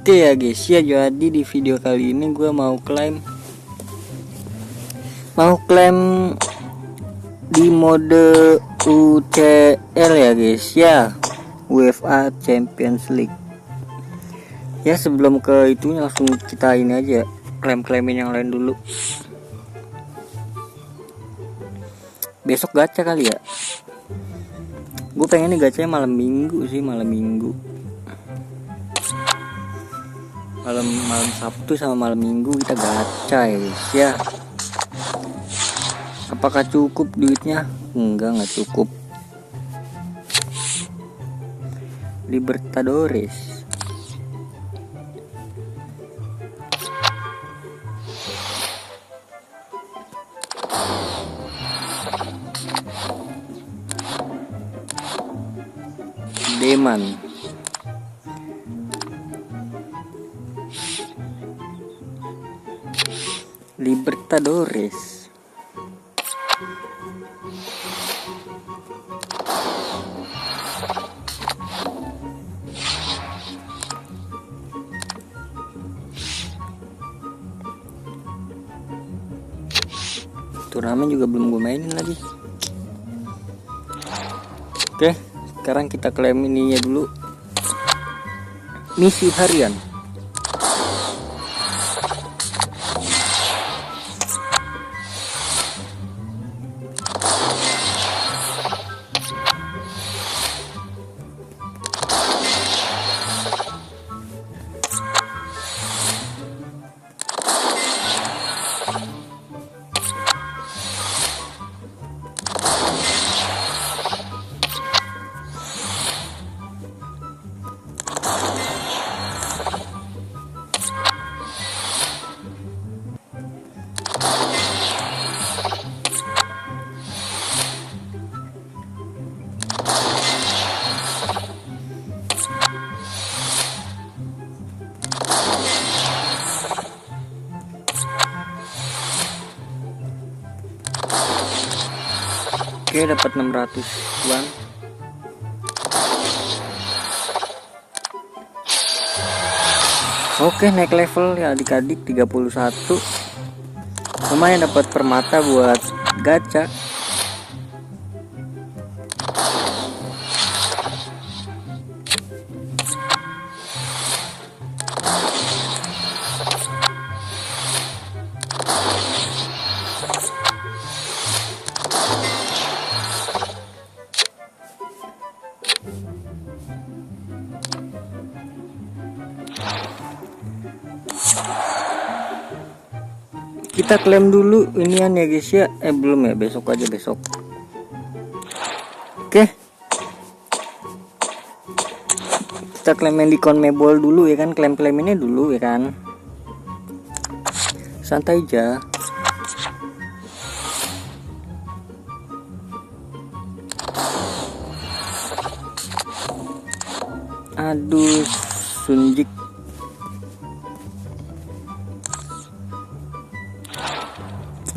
Oke ya guys ya, jadi di video kali ini gue mau klaim di mode UCL ya guys ya, UEFA Champions League. Ya sebelum ke itu langsung kita ini aja klaim-klaimin yang lain dulu. Besok gacha kali ya. Gue pengen nih gacanya malam minggu sih, malam Sabtu sama malam minggu kita gacha ya guys ya. Apakah cukup duitnya? Enggak cukup. Libertadores. Deman. Libertadores. Turnamen juga belum gue mainin lagi. Oke, sekarang kita klaim ininya dulu. Misi harian. Oke, dapat 600-an. Oke, naik level ya adik-adik 31. Lumayan dapat permata buat gacha. Kita klaim dulu inian ya guys ya. Belum ya, besok aja besok. Oke, kita klaim yang di CONMEBOL dulu ya kan, klaim ini dulu ya kan, santai aja. Aduh, Sunjik.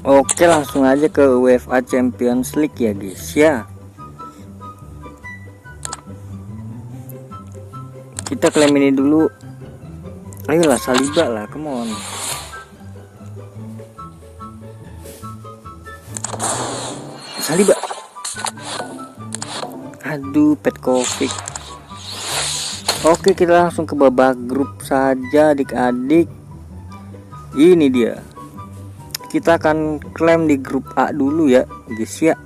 Oke, langsung aja ke UEFA Champions League ya guys ya. Kita klaim ini dulu. Ayolah Saliba lah, come on. Saliba. Aduh, Petkovic. Oke, kita langsung ke babak grup saja adik-adik. Ini dia. Kita akan klaim di grup A dulu ya guys ya.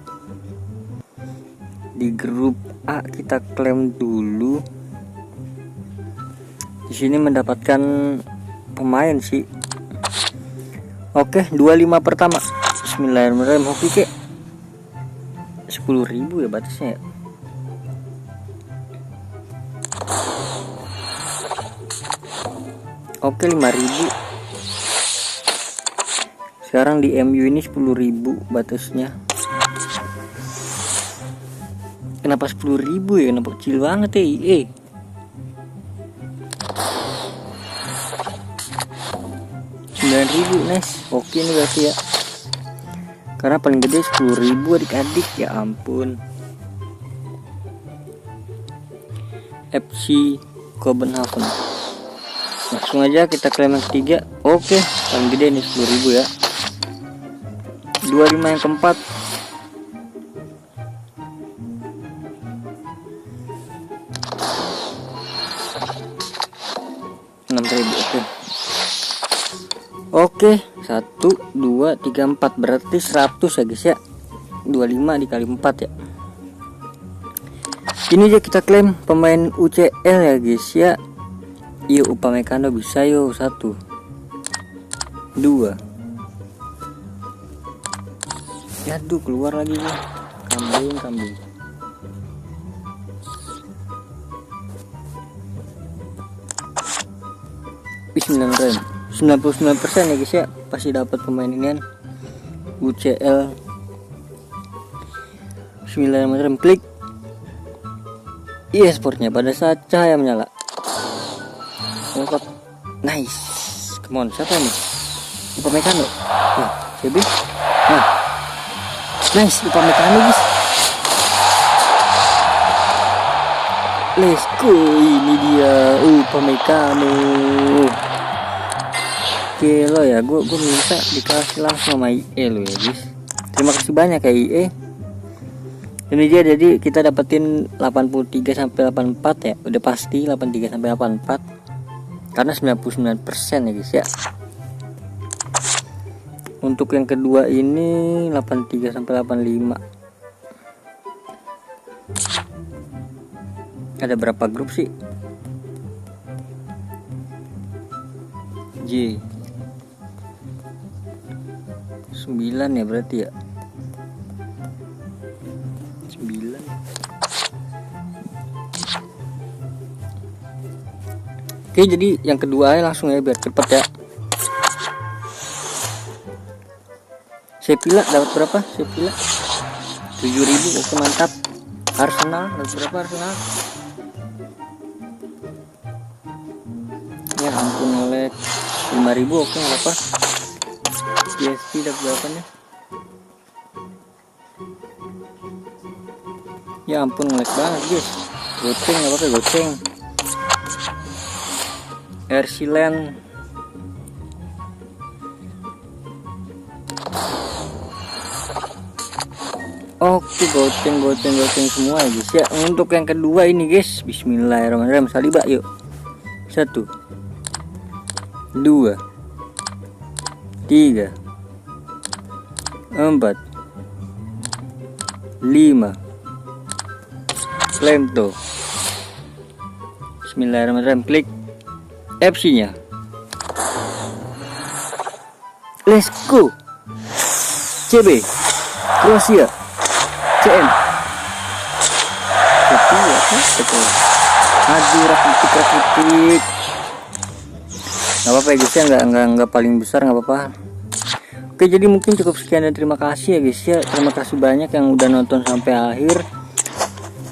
Di grup A kita klaim dulu. Di sini mendapatkan pemain sih. Oke, 25 pertama. Bismillahirrahmanirrahim. Hoki ke 10.000 ya batasnya ya. Oke, 5.000. Sekarang di MU ini 10.000 batasnya. Kenapa 10.000 ya? Kenapa kecil banget ya IE? Nice. Oke nih berarti ya. Karena paling gede 10.000 adik-adik, ya ampun. FC Copenhagen. Langsung aja kita klaim yang ketiga. Oke, paling gede ini 10.000 ya. 25 yang keempat. Oke, 1, 2, 3, 4 berarti 100 ya guys ya. 25 dikali 4 ya. Ini aja kita klaim pemain UCL ya guys ya. Yuk Upamecano bisa yuk. 1, 2. Aduh keluar lagi nih. Kambing. Bismillahirrahmanirrahim. 99% ya guys ya, pasti dapat pemain inian UCL. Bismillahirrahmanirrahim. Klik e-sportnya pada saat cahaya menyala. Nice. Come on, siapa nih? Upamecano. CB. Nah. Nice, Upamecano guys. Let's go, ini dia Upamecano. Oke lo ya, gue minta dikasih langsung sama IE lo ya guys. Terima kasih banyak ya IE. Ini dia, jadi kita dapetin 83 sampai 84 ya. Udah pasti 83 sampai 84. Karena 99% ya guys ya. Untuk yang kedua ini 83 sampai 85. Ada berapa grup sih? J 9 ya berarti ya. 9. Oke, jadi yang kedua langsung ya biar cepet ya. Sevilla dapat berapa? Sevilla 7.000. Oke mantap. Arsenal dapat berapa? Arsenal ya ampun ngelek 5.000. Oke nggak apa. PSP dapat berapa nih? Ya ampun ngelek banget guys. Goceng nggak apa-apa, goceng. Ersilen oke, goceng semua ya guys ya. Untuk yang kedua ini guys, bismillahirrahmanirrahim. Saliba yuk. 1, 2, 3, 4, 5. Klaim tuh. Bismillahirrahmanirrahim. Klik FC nya. Let's go. CB Kroasia CM. Aduh rakitik. Gak apa-apa ya guys ya, nggak paling besar, nggak apa-apa. Oke, jadi mungkin cukup sekian dan terima kasih ya guys ya. Terima kasih banyak yang udah nonton sampai akhir.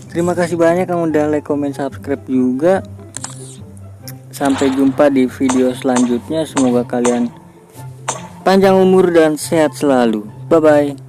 Terima kasih banyak yang udah like, comment, subscribe juga. Sampai jumpa di video selanjutnya. Semoga kalian panjang umur dan sehat selalu. Bye bye.